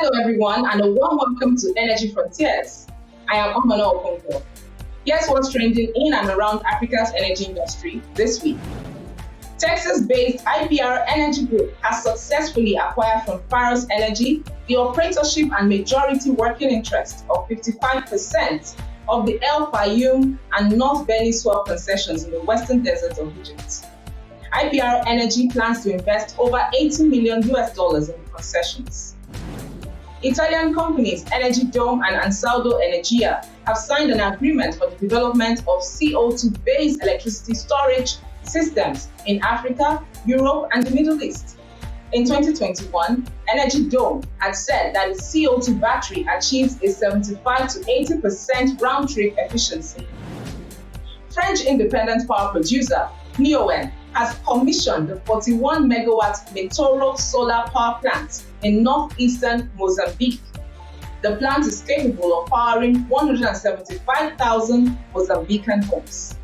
Hello everyone and a warm welcome to Energy Frontiers. I am Omana Okonkwo. Here's what's trending in and around Africa's energy industry this week. Texas-based IPR Energy Group has successfully acquired from Pharos Energy the operatorship and majority working interest of 55% of the El Fayum and North Beni Swell concessions in the western desert of Egypt. IPR Energy plans to invest over $80 million in the concessions. Italian companies Energy Dome and Ansaldo Energia have signed an agreement for the development of CO2-based electricity storage systems in Africa, Europe, and the Middle East. In 2021, Energy Dome had said that its CO2 battery achieves a 75 to 80% round-trip efficiency. French independent power producer Neoen has commissioned the 41 megawatt Metoro solar power plant in northeastern Mozambique. The plant is capable of powering 175,000 Mozambican homes.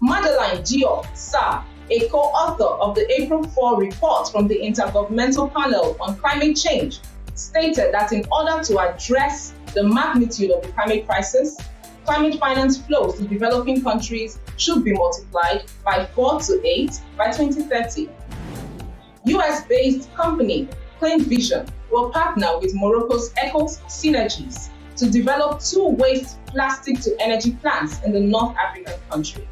Madeline Diop Sarr, a co-author of the April 4 report from the Intergovernmental Panel on Climate Change, stated that in order to address the magnitude of the climate crisis, climate finance flows to developing countries should be multiplied by 4 to 8 by 2030. US-based company Clean Vision will partner with Morocco's Eco Synergies to develop 2 waste plastic-to-energy plants in the North African country.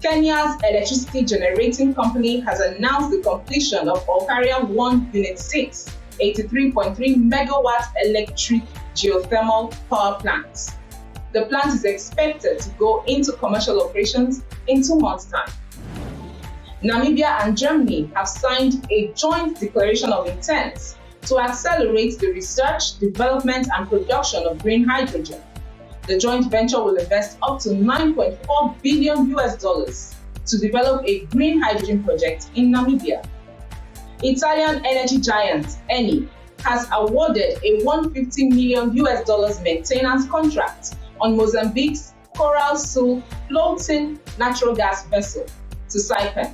Kenya's electricity generating company has announced the completion of Olkaria 1 Unit 6, 83.3 megawatt electric geothermal power plant. The plant is expected to go into commercial operations in 2 months' time. Namibia and Germany have signed a joint declaration of intent to accelerate the research, development, and production of green hydrogen. The joint venture will invest up to $9.4 billion to develop a green hydrogen project in Namibia. Italian energy giant Eni has awarded a $150 million maintenance contract on Mozambique's Coral Sul floating natural gas vessel to Saipem.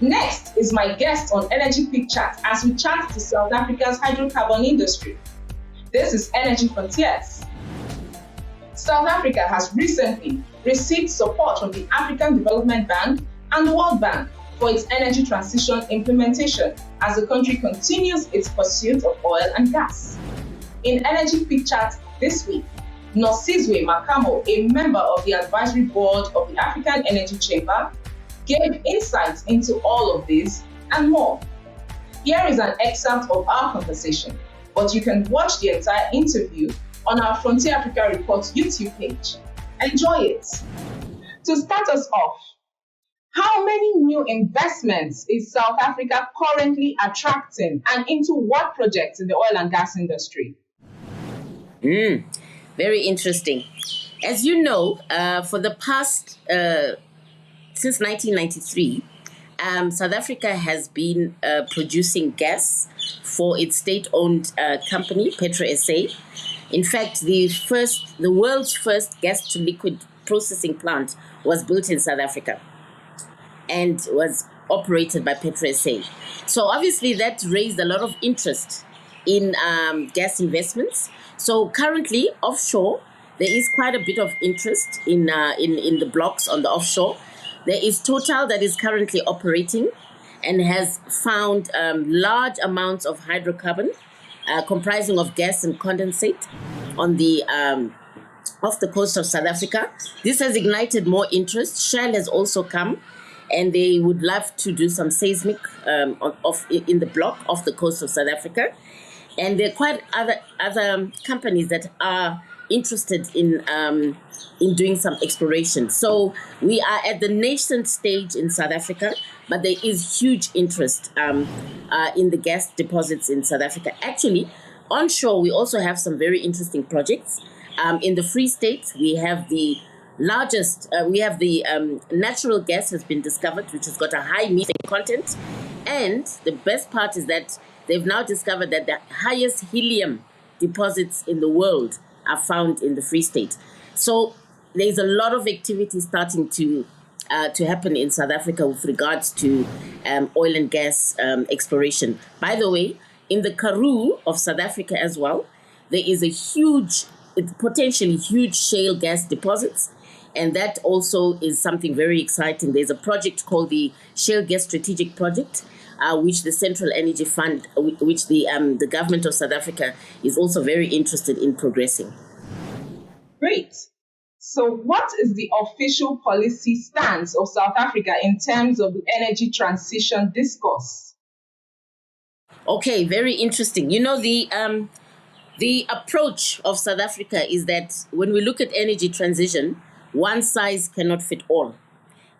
Next is my guest on Energy Quick Chat as we chat to South Africa's hydrocarbon industry. This is Energy Frontiers. South Africa has recently received support from the African Development Bank and the World Bank for its energy transition implementation as the country continues its pursuit of oil and gas. In Energy Quick Chat this week, Nosizwe Macamo, a member of the advisory board of the African Energy Chamber, gave insights into all of this and more. Here is an excerpt of our conversation, but you can watch the entire interview on our Frontier Africa Report YouTube page. Enjoy it. To start us off, how many new investments is South Africa currently attracting and into what projects in the oil and gas industry? Very interesting. As you know, for the past, since 1993, South Africa has been producing gas for its state-owned company, PetroSA. In fact, the world's first gas-to-liquid processing plant was built in South Africa and was operated by PetroSA. So obviously that raised a lot of interest in gas investments. So currently, offshore, there is quite a bit of interest in the blocks on the offshore. There is Total that is currently operating and has found large amounts of hydrocarbon comprising of gas and condensate on the off the coast of South Africa. This has ignited more interest. Shell has also come, and they would love to do some seismic in the block off the coast of South Africa. And there are quite other companies that are interested in doing some exploration. So we are at the nascent stage in South Africa, but there is huge interest in the gas deposits in South Africa. Actually, onshore, we also have some very interesting projects. In the Free State, we have the largest, natural gas has been discovered, which has got a high methane content. And the best part is that they've now discovered that the highest helium deposits in the world are found in the Free State. So there's a lot of activity starting to happen in South Africa with regards to oil and gas exploration. By the way, in the Karoo of South Africa as well, there is a huge, potentially huge shale gas deposits. And that also is something very exciting. There's a project called the Shale Gas Strategic Project, which the Central Energy Fund, which the government of South Africa is also very interested in progressing. Great. So what is the official policy stance of South Africa in terms of the energy transition discourse? Okay, very interesting. You know, the approach of South Africa is that when we look at energy transition, one size cannot fit all.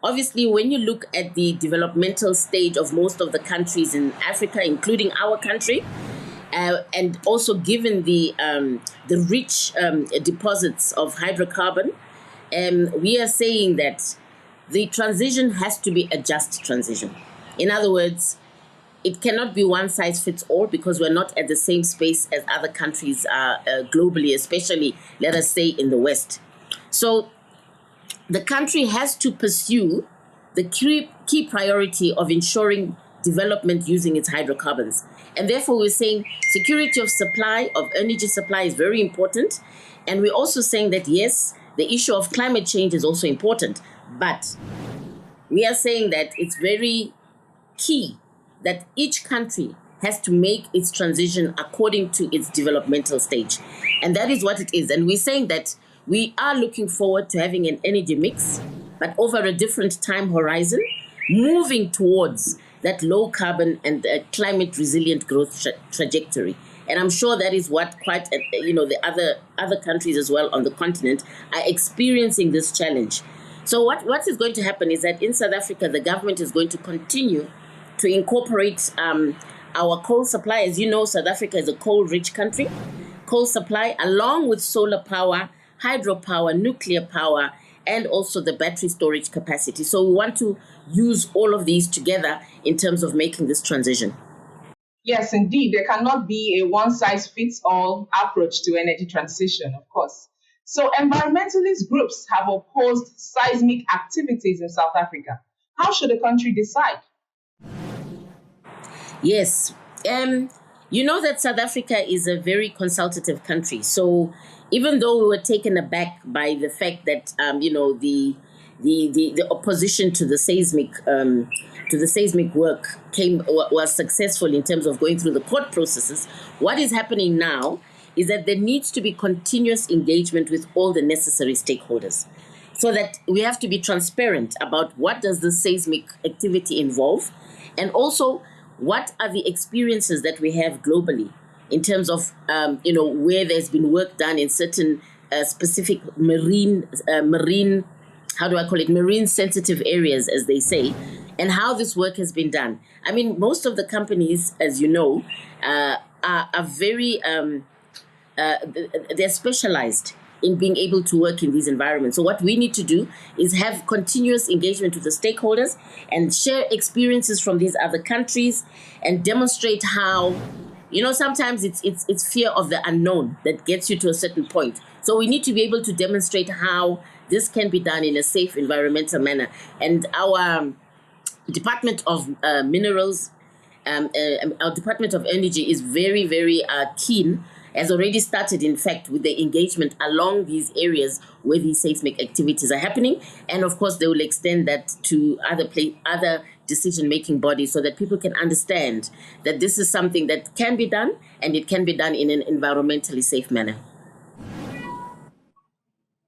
Obviously, when you look at the developmental stage of most of the countries in Africa, including our country, and also given the rich deposits of hydrocarbon, we are saying that the transition has to be a just transition. In other words, it cannot be one size fits all because we're not at the same space as other countries are globally, especially, let us say, in the West. So the country has to pursue the key priority of ensuring development using its hydrocarbons. And therefore, we're saying security of supply, of energy supply is very important. And we're also saying that, yes, the issue of climate change is also important. But we are saying that it's very key that each country has to make its transition according to its developmental stage. And that is what it is. And we're saying that we are looking forward to having an energy mix, but over a different time horizon, moving towards that low carbon and climate resilient growth trajectory. And I'm sure that is what the other countries as well on the continent are experiencing this challenge. So what is going to happen is that in South Africa, the government is going to continue to incorporate our coal supply. As you know, South Africa is a coal-rich country. Coal supply, along with solar power, hydropower, nuclear power, and also the battery storage capacity. So we want to use all of these together in terms of making this transition. Yes, indeed. There cannot be a one-size-fits-all approach to energy transition, of course. So environmentalist groups have opposed seismic activities in South Africa. How should the country decide? Yes. You know that South Africa is a very consultative country. So even though we were taken aback by the fact that the opposition to the seismic work was successful in terms of going through the court processes, what is happening now is that there needs to be continuous engagement with all the necessary stakeholders, so that we have to be transparent about what does the seismic activity involve, and also what are the experiences that we have globally in terms of, where there's been work done in certain specific marine sensitive areas, as they say, and how this work has been done. I mean, most of the companies, as you know, are very, they're specialized in being able to work in these environments. So what we need to do is have continuous engagement with the stakeholders and share experiences from these other countries and demonstrate how, sometimes it's fear of the unknown that gets you to a certain point. So we need to be able to demonstrate how this can be done in a safe environmental manner. And our Department of Minerals, our Department of Energy is very, very keen, has already started, in fact, with the engagement along these areas where these seismic activities are happening. And of course, they will extend that to other decision-making bodies so that people can understand that this is something that can be done, and it can be done in an environmentally safe manner.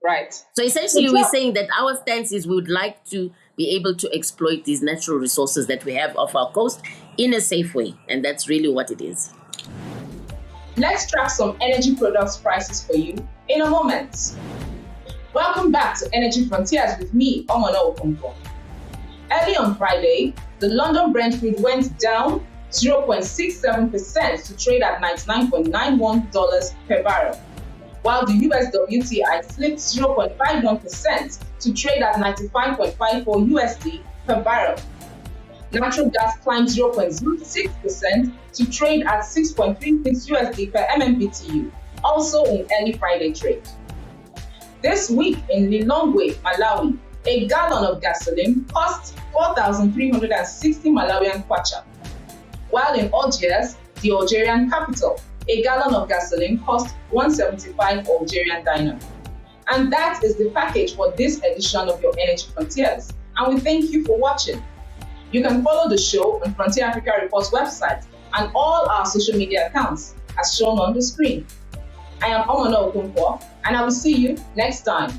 Right. So essentially, we're saying that our stance is we would like to be able to exploit these natural resources that we have off our coast in a safe way. And that's really what it is. Let's track some energy products prices for you in a moment. Welcome back to Energy Frontiers with me, Omono Okonkwo. Early on Friday, the London Brent crude went down 0.67% to trade at $99.91 per barrel, while the US WTI slipped 0.51% to trade at $95.54 USD per barrel. Natural gas climbed 0.06% to trade at $6.36 USD per MMBTU, also in early Friday trade. This week in Lilongwe, Malawi, a gallon of gasoline cost 4,360 Malawian kwacha, while in Algiers, the Algerian capital. A gallon of gasoline cost 175 Algerian dinar. And that is the package for this edition of your Energy Frontiers. And we thank you for watching. You can follow the show on Frontier Africa Report's website and all our social media accounts as shown on the screen. I am Omona Okonkwo, and I will see you next time.